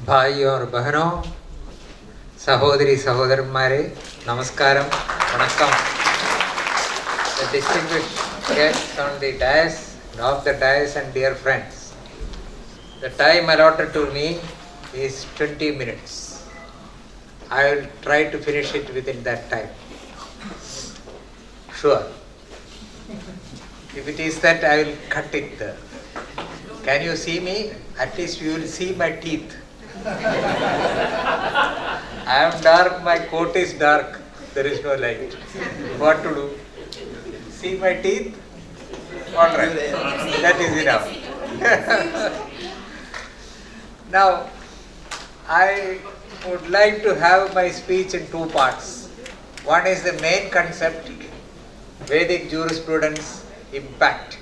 भाई और बहनों, सहोदरी सहोदरन्मारे, नमस्काram, vanakkam. The distinguished guests on the dais and off the dais and dear friends. The time allotted to me is 20 minutes. I will try to finish it within that time. Sure. If it is that, I will cut it there. Can you see me? At least you will see my teeth. I am dark, my coat is dark, there is no light. What to do? See my teeth? Alright, that is enough. Now, I would like to have my speech in two parts. One is the main concept, Vedic jurisprudence impact.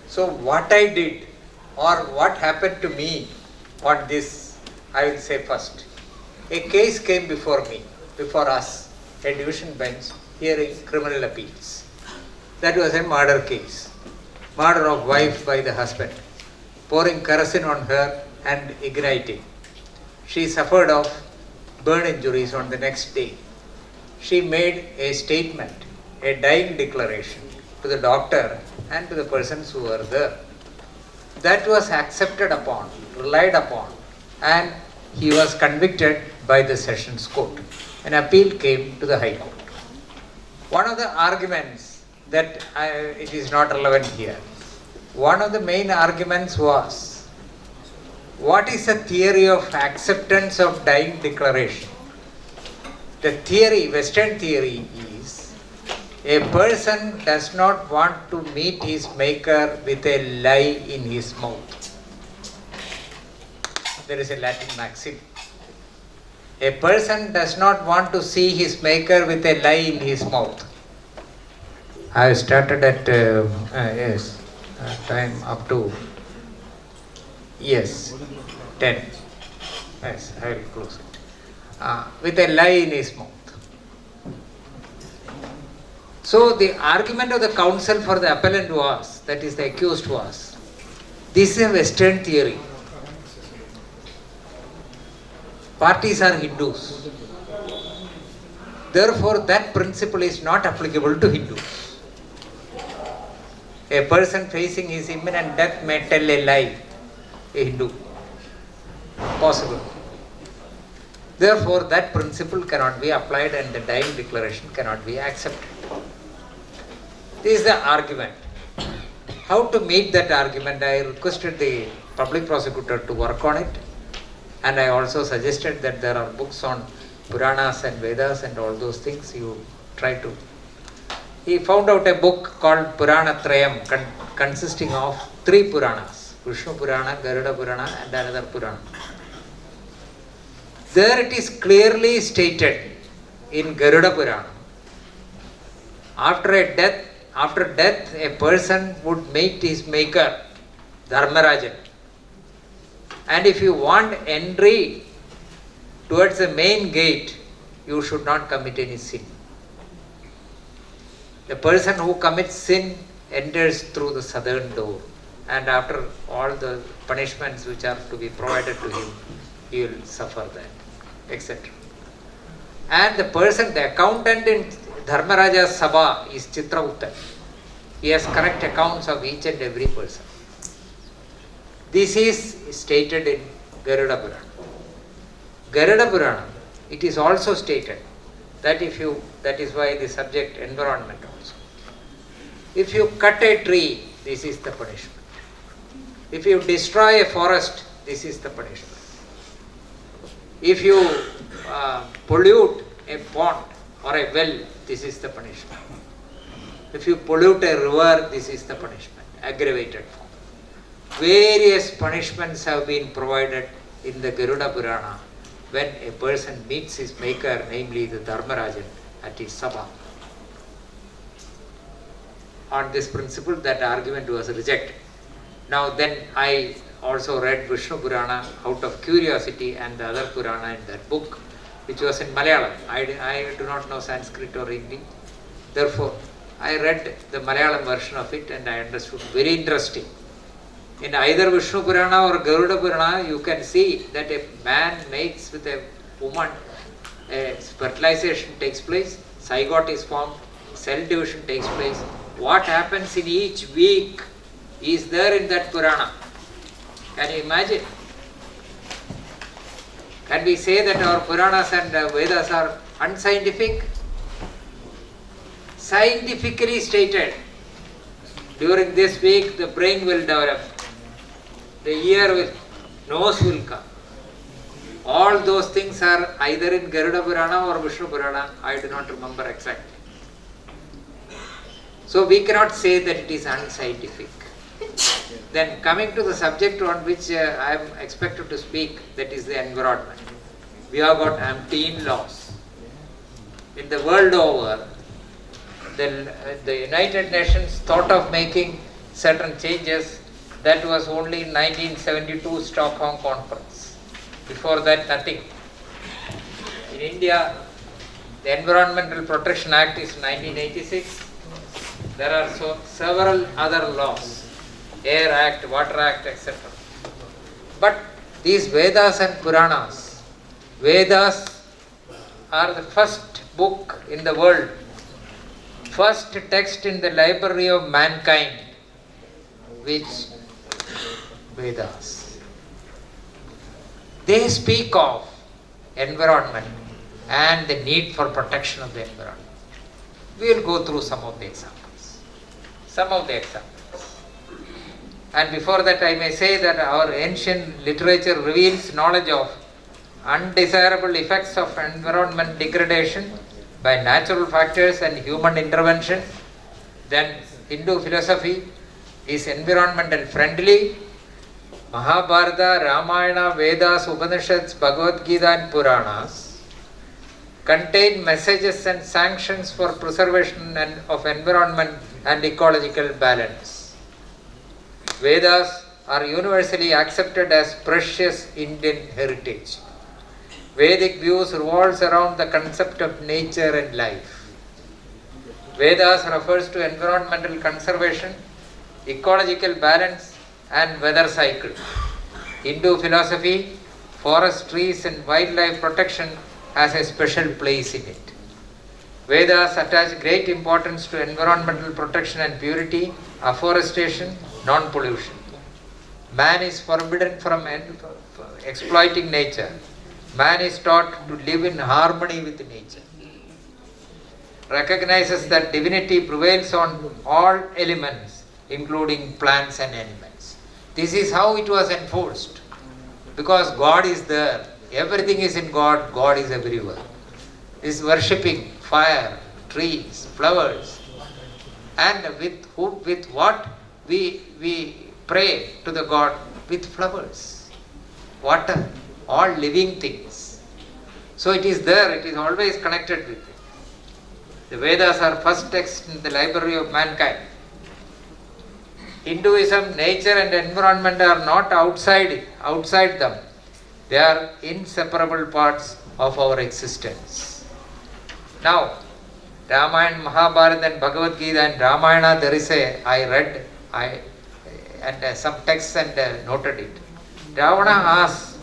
So what I did or what happened to me on this, I will say first. A case came before me, before us, a division bench hearing criminal appeals. That was a murder case. Murder of wife by the husband, pouring kerosene on her and igniting. She suffered of burn injuries on the next day. She made a statement, a dying declaration to the doctor and to the persons who were there. That was accepted upon, relied upon, and he was convicted by the Sessions Court. An appeal came to the High Court. One of the arguments that it is not relevant here. One of the main arguments was, what is the theory of acceptance of dying declaration? The theory, Western theory is, a person does not want to meet his maker with a lie in his mouth. There is a Latin maxim. A person does not want to see his maker with a lie in his mouth. I started at time up to 10. Yes, I will close it. With a lie in his mouth. So the argument of the counsel for the appellant was, that is the accused was, this is a Western theory. Parties are Hindus. Therefore, that principle is not applicable to Hindus. A person facing his imminent death may tell a lie, a Hindu. Possible. Therefore, that principle cannot be applied and the dying declaration cannot be accepted. This is the argument. How to meet that argument? I requested the public prosecutor to work on it, and I also suggested that there are books on Puranas and Vedas and all those things. You try to. He found out a book called Purana Trayam, consisting of 3 Puranas: Vishnu Purana, Garuda Purana, and another Purana. There it is clearly stated in Garuda Purana, after death, a person would meet his maker, Dharmarajan. And if you want entry towards the main gate, you should not commit any sin. The person who commits sin enters through the southern door, and after all the punishments which are to be provided to him, he will suffer that, etc. And the person, the accountant in Dharmaraja's Sabha is Chitrautta. He has correct accounts of each and every person. This is stated in Garuda Purana. Garuda Purana, it is also stated that that is why the subject environment also. If you cut a tree, this is the punishment. If you destroy a forest, this is the punishment. If you pollute a pond or a well, this is the punishment. If you pollute a river, this is the punishment, aggravated form. Various punishments have been provided in the Garuda Purana when a person meets his maker, namely the Dharmarajan, at his Sabha. On this principle, that argument was rejected. Now then, I also read Vishnu Purana out of curiosity and the other Purana in that book, which was in Malayalam. I do not know Sanskrit or Hindi. Therefore, I read the Malayalam version of it and I understood. Very interesting. In either Vishnu Purana or Garuda Purana, you can see that a man mates with a woman, fertilization takes place, zygote is formed, cell division takes place. What happens in each week is there in that Purana. Can you imagine? Can we say that our Puranas and Vedas are unscientific? Scientifically stated, during this week the brain will develop, the ear will, nose will come. All those things are either in Garuda Purana or Vishnu Purana, I do not remember exactly. So we cannot say that it is unscientific. Then coming to the subject on which I am expected to speak, that is the environment. We have got umpteen laws. In the world over, the United Nations thought of making certain changes. That was only in 1972 Stockholm Conference. Before that, nothing. In India, the Environmental Protection Act is 1986. There are several other laws. Air Act, Water Act, etc. But these Vedas and Puranas, Vedas are the first book in the world, first text in the library of mankind, which Vedas. They speak of environment and the need for protection of the environment. We will go through some of the examples. And before that, I may say that our ancient literature reveals knowledge of undesirable effects of environment degradation by natural factors and human intervention. Then Hindu philosophy is environmental friendly. Mahabharata, Ramayana, Vedas, Upanishads, Bhagavad Gita and Puranas contain messages and sanctions for preservation of environment and ecological balance. Vedas are universally accepted as precious Indian heritage. Vedic views revolves around the concept of nature and life. Vedas refers to environmental conservation, ecological balance and weather cycle. Hindu philosophy, forest, trees and wildlife protection has a special place in it. Vedas attach great importance to environmental protection and purity, afforestation, non-pollution. Man is forbidden from exploiting nature. Man is taught to live in harmony with nature. Recognizes that divinity prevails on all elements, including plants and animals. This is how it was enforced. Because God is there. Everything is in God. God is everywhere. Is worshipping fire, trees, flowers. And with what we pray to the God? With flowers, water, all living things. So it is there, it is always connected with it. The Vedas are first text in the library of mankind. Hinduism, nature and environment are not outside them. They are inseparable parts of our existence. Now, Ramayana, Mahabharata and Bhagavad Gita and Ramayana, there is I read some texts and noted it. Ravana asks,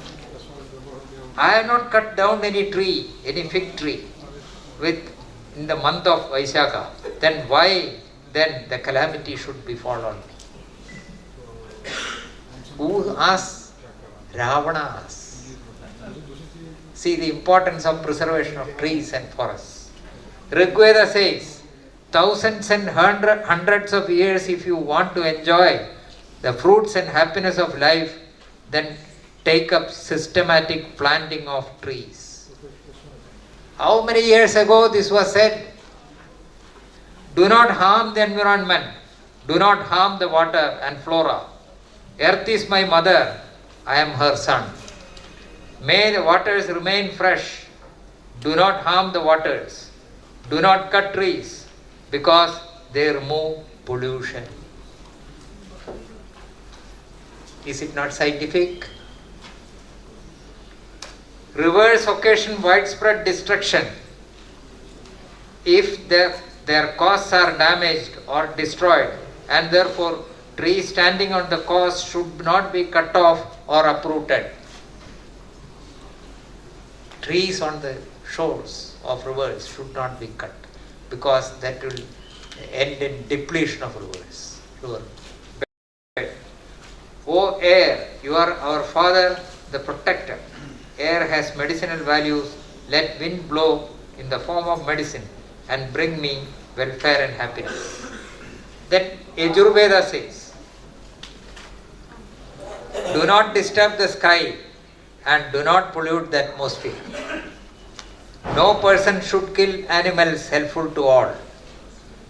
I have not cut down any tree, any fig tree in the month of Vaishakha. Then why then the calamity should befall on me? Who asks? Ravana asks. See the importance of preservation of trees and forests. Rigveda says, thousands and hundreds of years if you want to enjoy the fruits and happiness of life, then take up systematic planting of trees. How many years ago this was said? Do not harm the environment. Do not harm the water and flora. Earth is my mother. I am her son. May the waters remain fresh. Do not harm the waters. Do not cut trees because they remove pollution. Is it not scientific? Rivers occasion widespread destruction. If their coasts are damaged or destroyed, and therefore Trees standing on the coast should not be cut off or uprooted. Trees on the shores of rivers should not be cut, because that will end in depletion of rivers. O air, you are our father, the protector. Air has medicinal values. Let wind blow in the form of medicine and bring me welfare and happiness. Then Yajurveda says, do not disturb the sky and do not pollute the atmosphere. No person should kill animals helpful to all.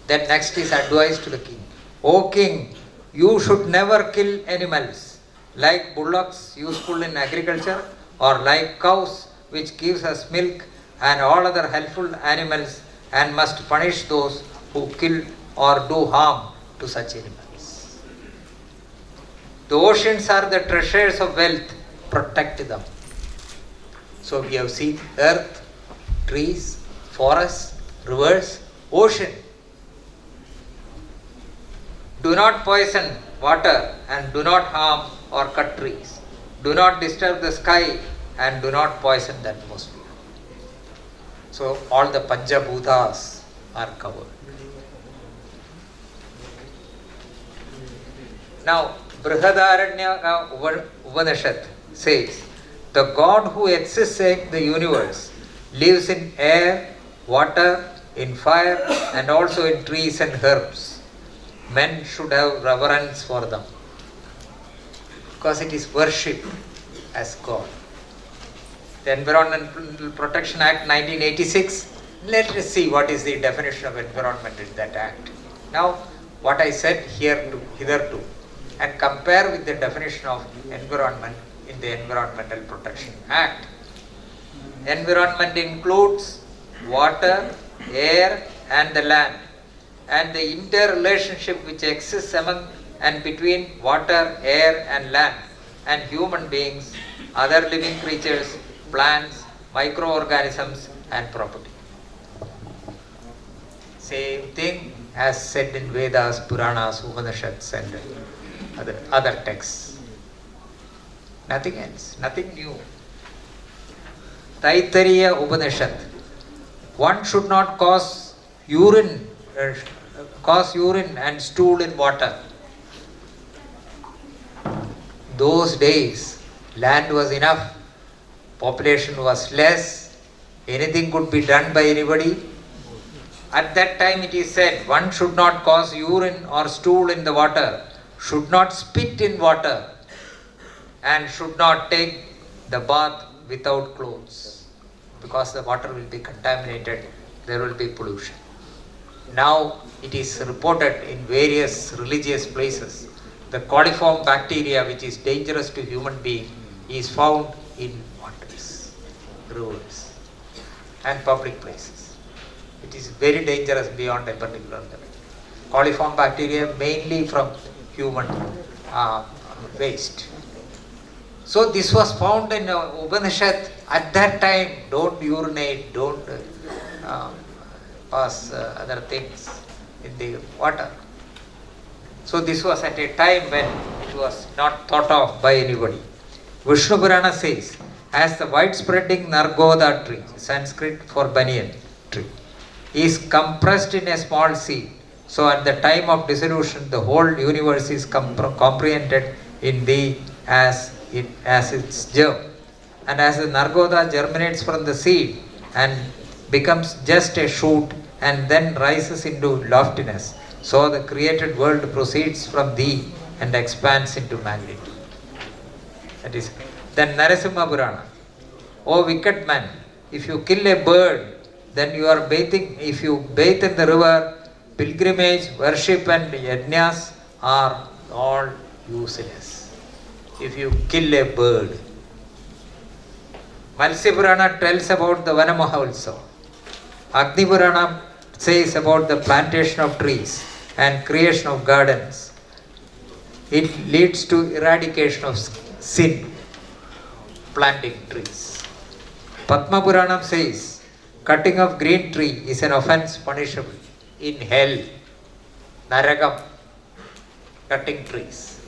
Then next is advice to the king. O king, you should never kill animals like bullocks useful in agriculture, or like cows which gives us milk, and all other helpful animals, and must punish those who kill or do harm to such animals. The oceans are the treasures of wealth. Protect them. So we have seen earth, trees, forests, rivers, ocean. Do not poison water and do not harm or cut trees. Do not disturb the sky and do not poison the atmosphere. So all the Panchabhutas are covered. Now Brihadaranyaka Upanishad says, the God who exists in the universe lives in air, water, in fire, and also in trees and herbs. Men should have reverence for them, because it is worshipped as God. The Environmental Protection Act 1986, let us see what is the definition of environment in that act. Now, what I said hitherto, and compare with the definition of environment in the Environmental Protection Act. Environment includes water, air, and the land, and the interrelationship which exists among and between water, air, and land, and human beings, other living creatures, plants, microorganisms, and property. Same thing as said in Vedas, Puranas, Upanishads, and other texts. Nothing else, nothing new. Taittiriya Upanishad. One should not cause urine and stool in water. Those days, land was enough, population was less, anything could be done by anybody. At that time it is said, one should not cause urine or stool in the water, should not spit in water, and should not take the bath without clothes, because the water will be contaminated, there will be pollution. Now it is reported in various religious places, the coliform bacteria which is dangerous to human being is found in waters, rivers, and public places. It is very dangerous beyond a particular level. Coliform bacteria mainly from human waste. So this was found in Upanishad at that time. Don't urinate, don't pass other things in the water. So this was at a time when it was not thought of by anybody. Vishnu Purana says, as the wide-spreading Nargoda tree, Sanskrit for banyan tree, is compressed in a small seed, so at the time of dissolution the whole universe is comprehended in thee as its germ. And as the Nargoda germinates from the seed and becomes just a shoot and then rises into loftiness, so the created world proceeds from thee and expands into magnitude. That is, then Narasimha Purana. O wicked man, if you kill a bird, then you are bathing. If you bathe in the river, pilgrimage, worship, and yajnas are all useless. If you kill a bird. Matsya Purana tells about the Vanamaholtsav. Agni Purana says about the plantation of trees and creation of gardens. It leads to eradication of sin, planting trees. Padma Purana says cutting of green tree is an offense punishable in hell, Naragam. cutting trees.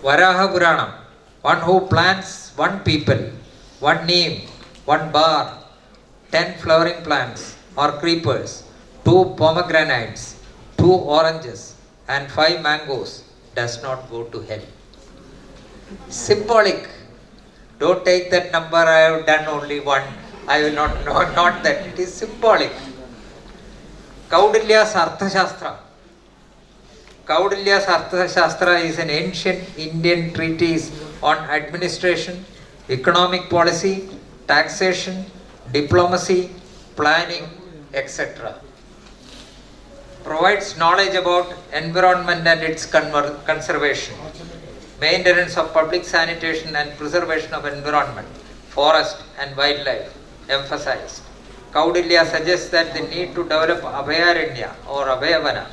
Varaha Puranam, one who plants one people, one neem, one bar, 10 flowering plants or creepers, 2 pomegranates, 2 oranges and 5 mangoes does not go to hell. Symbolic. Don't take that number, I have done only one. I will not that. It is symbolic. Kaudilya's Arthashastra. Kaudilya's Arthashastra is an ancient Indian treatise on administration, economic policy, taxation, diplomacy, planning, etc. Provides knowledge about environment and its conservation, maintenance of public sanitation and preservation of environment, forest and wildlife emphasized. Kaudilya suggests that the need to develop Abhayaranya or Abhayavana,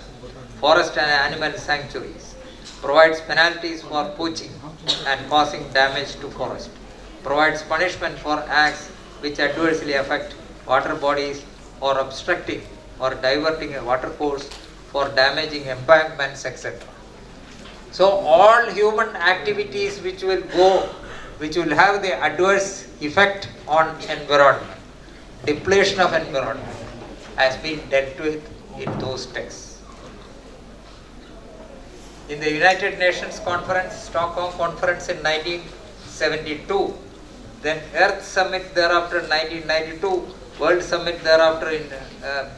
forest and animal sanctuaries, provides penalties for poaching and causing damage to forest, provides punishment for acts which adversely affect water bodies or obstructing or diverting a water course, for damaging embankments, etc. So all human activities which will have the adverse effect on environment, depletion of environment, has been dealt with in those texts. In the United Nations Conference, Stockholm Conference in 1972, then Earth Summit thereafter in 1992, World Summit thereafter in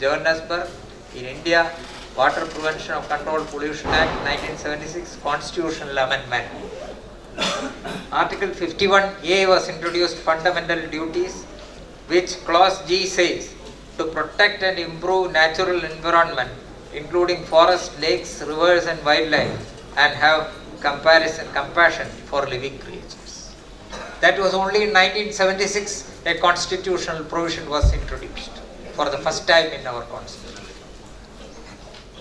Johannesburg, in India, Water Prevention of Control Pollution Act 1976, Constitutional Amendment. Article 51A was introduced, Fundamental Duties, which clause G says to protect and improve natural environment, including forests, lakes, rivers and wildlife, and have compassion for living creatures. That was only in 1976 a constitutional provision was introduced for the first time in our constitution.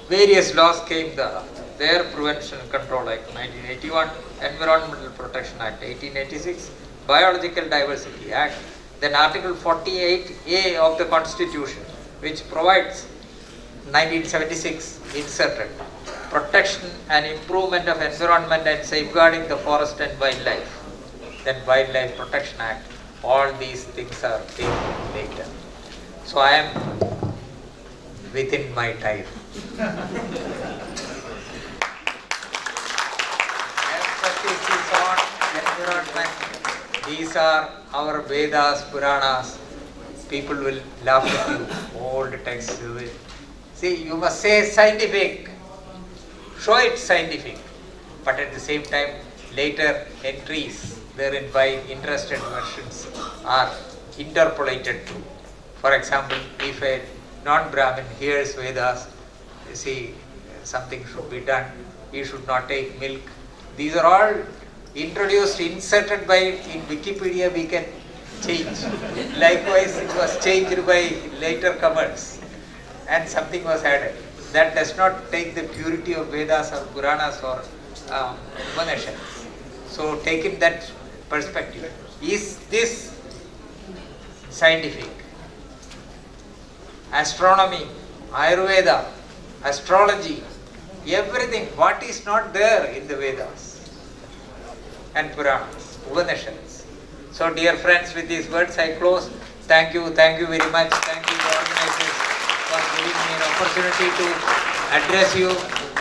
Various laws came there, Prevention and Control Act 1981, Environmental Protection Act 1886, Biological Diversity Act, then Article 48A of the Constitution, which provides 1976 inserted protection and improvement of environment and safeguarding the forest and wildlife. Then Wildlife Protection Act. All these things are came later. So I am within my time. Emphasis is on environment. These are our Vedas, Puranas. People will laugh at you. Old texts. See, you must say scientific. Show it scientific. But at the same time, later entries therein by interested versions are interpolated too. For example, if a non-Brahmin hears Vedas, see, something should be done, he should not take milk. These are all introduced, inserted by, in Wikipedia we can change. Likewise, it was changed by later comers and something was added. That does not take the purity of Vedas or Puranas or Upanishads. So take in that perspective. Is this scientific? Astronomy, Ayurveda, astrology, everything, what is not there in the Vedas and Puranas, Upanishads. So dear friends, with these words I close. Thank you very much. Thank you the organizers for giving me an opportunity to address you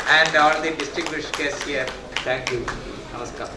and all the distinguished guests here. Thank you. Namaskar.